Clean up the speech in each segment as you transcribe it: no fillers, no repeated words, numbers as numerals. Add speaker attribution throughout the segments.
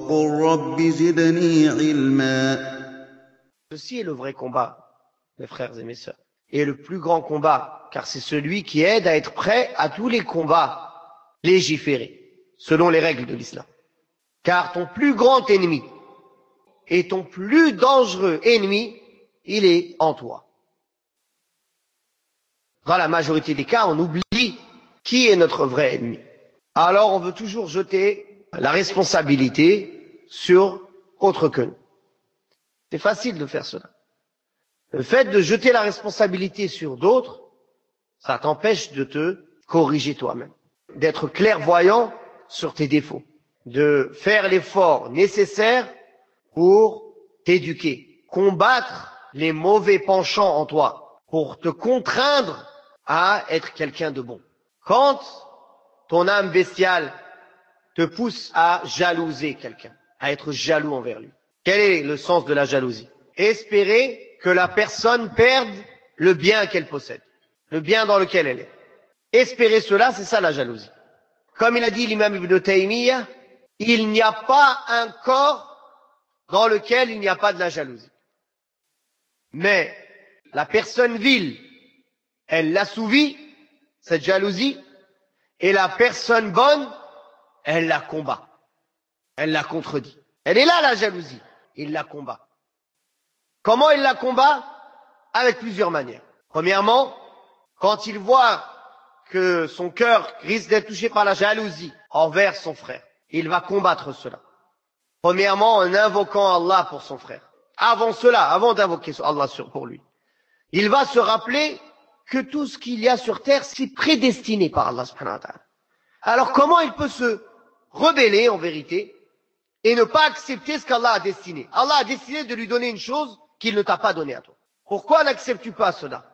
Speaker 1: وقل رب زدني علما.
Speaker 2: Ceci est le vrai combat, mes frères et mes sœurs. Et le plus grand combat, car c'est celui qui aide à être prêt à tous les combats légiférés, selon les règles de l'islam. Car ton plus grand ennemi et ton plus dangereux ennemi, il est en toi. Dans la majorité des cas, on oublie qui est notre vrai ennemi. Alors on veut toujours jeter la responsabilité sur autre que nous. C'est facile de faire cela. Le fait de jeter la responsabilité sur d'autres, ça t'empêche de te corriger toi-même, d'être clairvoyant sur tes défauts, de faire l'effort nécessaire pour t'éduquer, combattre les mauvais penchants en toi, pour te contraindre à être quelqu'un de bon. Quand ton âme bestiale te pousse à jalouser quelqu'un, à être jaloux envers lui, quel est le sens de la jalousie? Espérer que la personne perde le bien qu'elle possède, le bien dans lequel elle est. Espérer cela, c'est ça la jalousie. Comme il a dit l'imam Ibn Taymiyyah, il n'y a pas un corps dans lequel il n'y a pas de la jalousie. Mais la personne vile, elle l'assouvit, cette jalousie, et la personne bonne, elle la combat. Elle la contredit. Elle est là, la jalousie. Il la combat. Comment il la combat? Avec plusieurs manières. Premièrement, quand il voit que son cœur risque d'être touché par la jalousie envers son frère, il va combattre cela. Premièrement, en invoquant Allah pour son frère. Avant cela, avant d'invoquer Allah pour lui, il va se rappeler que tout ce qu'il y a sur terre, c'est prédestiné par Allah subhanahu wa ta'ala. Alors comment il peut se rebeller en vérité et ne pas accepter ce qu'Allah a destiné? Allah a décidé de lui donner une chose qu'il ne t'a pas donnée à toi. Pourquoi n'acceptes-tu pas cela?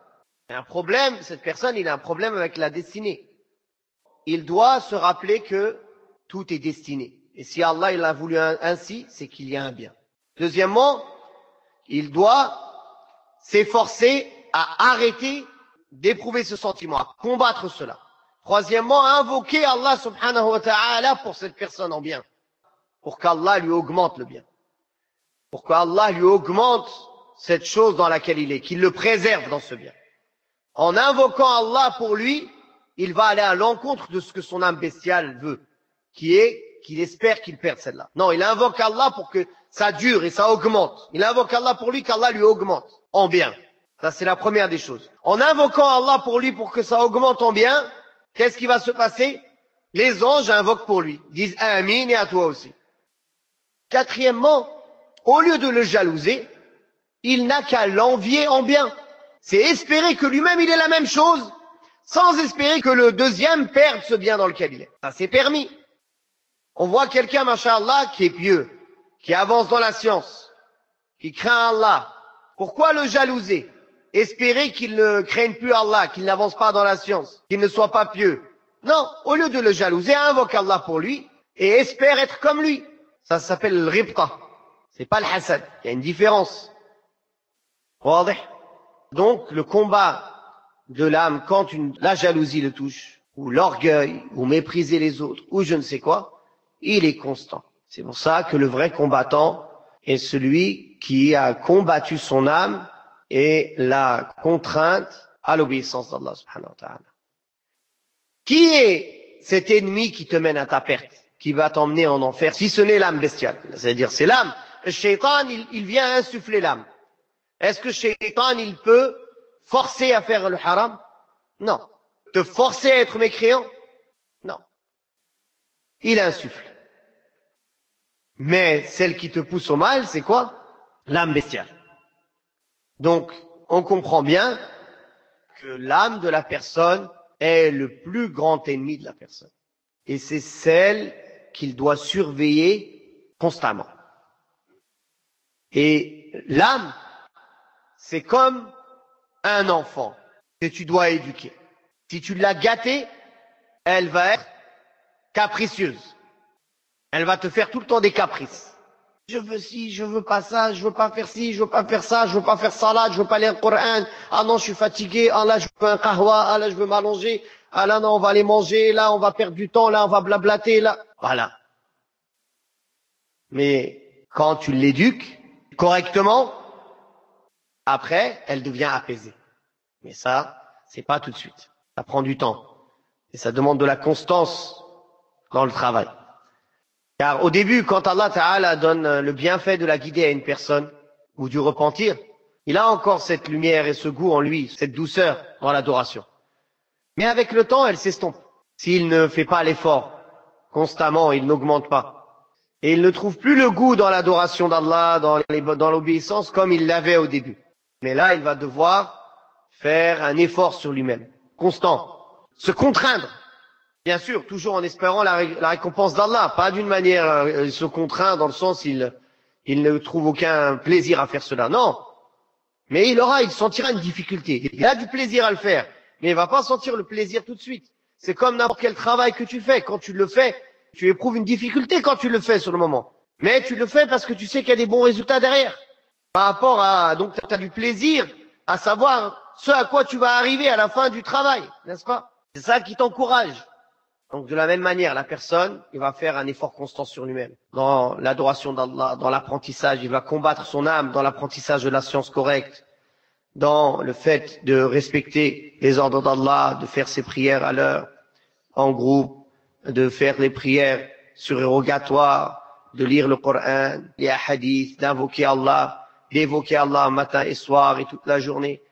Speaker 2: Il y a un problème, cette personne, il a un problème avec la destinée. Il doit se rappeler que tout est destiné. Et si Allah il a voulu ainsi, c'est qu'il y a un bien. Deuxièmement, il doit s'efforcer à arrêter d'éprouver ce sentiment, à combattre cela. Troisièmement, invoquer Allah subhanahu wa ta'ala pour cette personne en bien. Pour qu'Allah lui augmente le bien. Pour qu'Allah lui augmente cette chose dans laquelle il est, qu'il le préserve dans ce bien. En invoquant Allah pour lui, il va aller à l'encontre de ce que son âme bestiale veut, qui est qu'il espère qu'il perde celle-là. Non, il invoque Allah pour que ça dure et ça augmente. Il invoque Allah pour lui, qu'Allah lui augmente en bien. Ça, c'est la première des choses. En invoquant Allah pour lui pour que ça augmente en bien, qu'est-ce qui va se passer? Les anges invoquent pour lui, disent Amin et à toi aussi. Quatrièmement, au lieu de le jalouser, il n'a qu'à l'envier en bien. C'est espérer que lui-même il ait la même chose, sans espérer que le deuxième perde ce bien dans lequel il est. Ça c'est permis. On voit quelqu'un, masha'Allah, qui est pieux, qui avance dans la science, qui craint Allah. Pourquoi le jalouser? Espérer qu'il ne craigne plus Allah, qu'il n'avance pas dans la science, qu'il ne soit pas pieux. Non, au lieu de le jalouser, invoque Allah pour lui et espère être comme lui. Ça s'appelle le ribta. C'est pas le hasad. Il y a une différence. Donc, le combat de l'âme, quand la jalousie le touche, ou l'orgueil, ou mépriser les autres, ou je ne sais quoi, il est constant. C'est pour ça que le vrai combattant est celui qui a combattu son âme et la contrainte à l'obéissance d'Allah subhanahu wa ta'ala. Qui est cet ennemi qui te mène à ta perte, qui va t'emmener en enfer, si ce n'est l'âme bestiale? C'est-à-dire, c'est l'âme. Le shaitan, il vient insuffler l'âme. Est-ce que le shaitan, il peut forcer à faire le haram? Non. Te forcer à être mécréant? Non. Il insuffle. Mais celle qui te pousse au mal, c'est quoi? L'âme bestiale. Donc, on comprend bien que l'âme de la personne est le plus grand ennemi de la personne. Et c'est celle qu'il doit surveiller constamment. Et l'âme, c'est comme un enfant que tu dois éduquer. Si tu l'as gâtée, elle va être capricieuse. Elle va te faire tout le temps des caprices. Je veux ci, je veux pas ça, je veux pas faire ci, je veux pas faire ça, je veux pas faire salat, je veux pas lire le Coran. Ah non, je suis fatigué. Ah là, je veux un kahwa. Ah là, je veux m'allonger. Ah là, non, on va aller manger. Là, on va perdre du temps. Là, on va blablater. Là, voilà. Mais quand tu l'éduques correctement, après, elle devient apaisée. Mais ça, c'est pas tout de suite. Ça prend du temps. Et ça demande de la constance dans le travail. Car au début, quand Allah Ta'ala donne le bienfait de la guider à une personne, ou du repentir, il a encore cette lumière et ce goût en lui, cette douceur dans l'adoration. Mais avec le temps, elle s'estompe. S'il ne fait pas l'effort constamment, il n'augmente pas. Et il ne trouve plus le goût dans l'adoration d'Allah, dans l'obéissance, comme il l'avait au début. Mais là, il va devoir faire un effort sur lui-même, constant, se contraindre. Bien sûr, toujours en espérant la récompense d'Allah, pas d'une manière se contraint dans le sens il ne trouve aucun plaisir à faire cela. Non, mais il sentira une difficulté. Il a du plaisir à le faire, mais il va pas sentir le plaisir tout de suite. C'est comme n'importe quel travail que tu fais. Quand tu le fais, tu éprouves une difficulté quand tu le fais sur le moment. Mais tu le fais parce que tu sais qu'il y a des bons résultats derrière. Par rapport à, donc tu as du plaisir à savoir ce à quoi tu vas arriver à la fin du travail, n'est-ce pas? C'est ça qui t'encourage. Donc de la même manière, la personne, il va faire un effort constant sur lui-même. Dans l'adoration d'Allah, dans l'apprentissage, il va combattre son âme dans l'apprentissage de la science correcte, dans le fait de respecter les ordres d'Allah, de faire ses prières à l'heure, en groupe, de faire les prières surérogatoires, de lire le Coran, les hadiths, d'invoquer Allah, d'évoquer Allah matin et soir et toute la journée,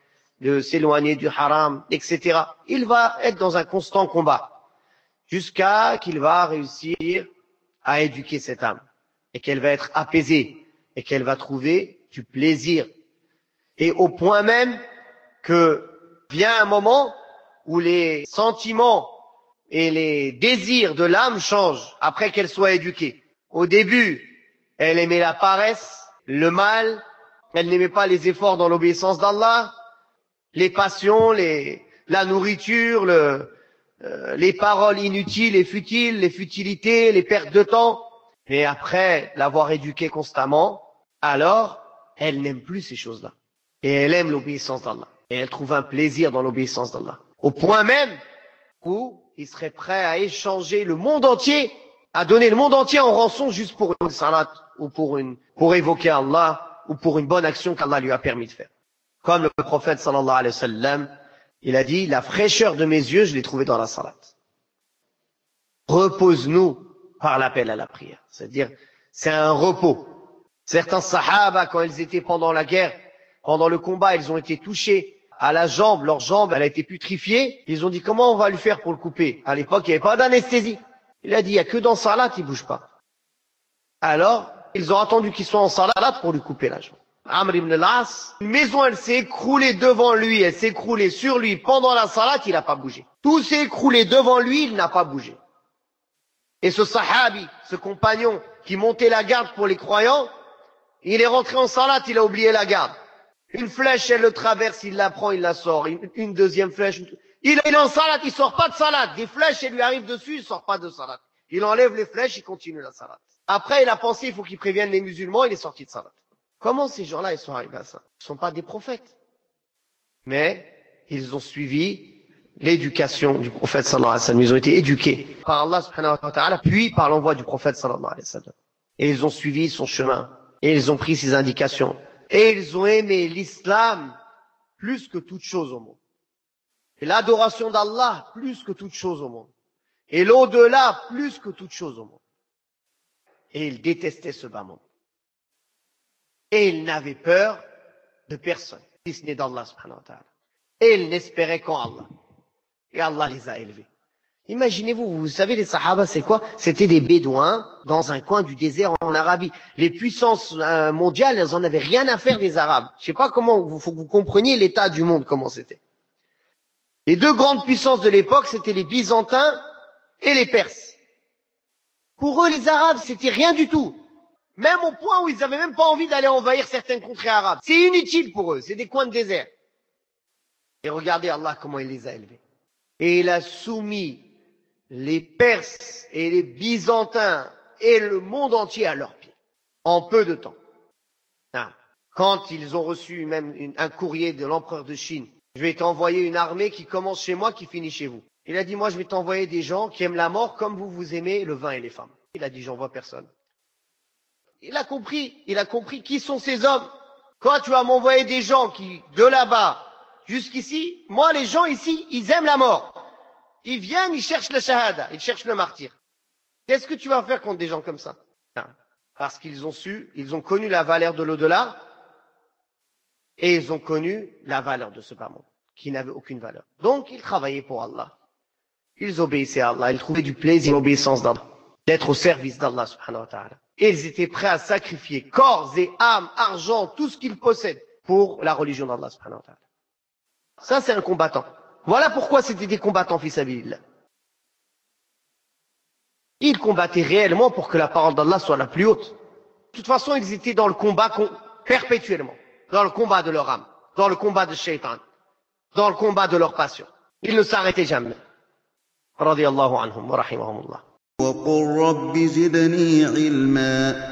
Speaker 2: de s'éloigner du haram, etc. Il va être dans un constant combat jusqu'à qu'il va réussir à éduquer cette âme et qu'elle va être apaisée et qu'elle va trouver du plaisir. Et au point même que vient un moment où les sentiments et les désirs de l'âme changent après qu'elle soit éduquée. Au début, elle aimait la paresse, le mal, elle n'aimait pas les efforts dans l'obéissance d'Allah, les passions, la nourriture, les paroles inutiles et futiles, les futilités, les pertes de temps. Et après l'avoir éduquée constamment, alors elle n'aime plus ces choses-là. Et elle aime l'obéissance d'Allah. Et elle trouve un plaisir dans l'obéissance d'Allah. Au point même où il serait prêt à échanger le monde entier, à donner le monde entier en rançon juste pour une salat ou pour évoquer Allah ou pour une bonne action qu'Allah lui a permis de faire. Comme le prophète sallallahu alayhi wa sallam, il a dit, la fraîcheur de mes yeux, je l'ai trouvée dans la salat. Repose-nous par l'appel à la prière. C'est-à-dire, c'est un repos. Certains sahaba, quand ils étaient pendant la guerre, pendant le combat, ils ont été touchés à la jambe, leur jambe, elle a été putrifiée. Ils ont dit, comment on va lui faire pour le couper? À l'époque, il n'y avait pas d'anesthésie. Il a dit, il n'y a que dans salat, il bouge pas. Alors, ils ont attendu qu'il soit en salat pour lui couper la jambe. Amr ibn al-As, une maison, elle s'est écroulée devant lui, elle s'est écroulée sur lui pendant la salat, il n'a pas bougé. Tout s'est écroulé devant lui, il n'a pas bougé. Et ce sahabi, ce compagnon qui montait la garde pour les croyants, il est rentré en salat, il a oublié la garde. Une flèche, elle le traverse, il la prend, il la sort. Une deuxième flèche. Il est en salat, il sort pas de salat. Des flèches, elles lui arrivent dessus, il sort pas de salat. Il enlève les flèches, il continue la salat. Après, il a pensé, il faut qu'il prévienne les musulmans, il est sorti de salat. Comment ces gens-là, ils sont arrivés à ça? Ils ne sont pas des prophètes. Mais, ils ont suivi l'éducation du prophète sallallahu alayhi wa sallam. Ils ont été éduqués par Allah subhanahu wa ta'ala, puis par l'envoi du prophète sallallahu alayhi wa sallam. Et ils ont suivi son chemin. Et ils ont pris ses indications. Et ils ont aimé l'islam plus que toute chose au monde. Et l'adoration d'Allah plus que toute chose au monde. Et l'au-delà plus que toute chose au monde. Et ils détestaient ce bas monde. Et ils n'avaient peur de personne, si ce n'est d'Allah subhanahu wa ta'ala. Et ils n'espéraient qu'en Allah. Et Allah les a élevés. Imaginez-vous, vous savez les sahaba c'est quoi? C'était des bédouins dans un coin du désert en Arabie. Les puissances mondiales, elles en avaient rien à faire des Arabes. Je sais pas comment, faut que vous compreniez l'état du monde, comment c'était. Les deux grandes puissances de l'époque, c'était les Byzantins et les Perses. Pour eux, les Arabes, c'était rien du tout. Même au point où ils n'avaient même pas envie d'aller envahir certaines contrées arabes. C'est inutile pour eux, c'est des coins de désert. Et regardez Allah comment il les a élevés. Et il a soumis les Perses et les Byzantins et le monde entier à leurs pieds, en peu de temps. Quand ils ont reçu même un courrier de l'empereur de Chine, je vais t'envoyer une armée qui commence chez moi, qui finit chez vous. Il a dit, moi je vais t'envoyer des gens qui aiment la mort comme vous aimez le vin et les femmes. Il a dit, j'envoie personne. il a compris qui sont ces hommes. Quand tu vas m'envoyer des gens qui, de là-bas jusqu'ici, moi les gens ici, ils aiment la mort. Ils viennent, ils cherchent la shahada, ils cherchent le martyr. Qu'est-ce que tu vas faire contre des gens comme ça? Parce qu'ils ont connu la valeur de l'au-delà, et ils ont connu la valeur de ce bas monde, qui n'avait aucune valeur. Donc, ils travaillaient pour Allah. Ils obéissaient à Allah, ils trouvaient du plaisir en l'obéissance d'Allah, d'être au service d'Allah subhanahu wa ta'ala. Et ils étaient prêts à sacrifier corps et âme, argent, tout ce qu'ils possèdent pour la religion d'Allah subhanahu wa ta'ala. Ça, c'est un combattant. Voilà pourquoi c'était des combattants fi sabilillah. Ils combattaient réellement pour que la parole d'Allah soit la plus haute. De toute façon, ils étaient dans le combat perpétuellement, dans le combat de leur âme, dans le combat de shaitan, dans le combat de leur passion. Ils ne s'arrêtaient jamais. Radiyallahu anhum wa rahimahumullah.
Speaker 1: وقل رب زدني علما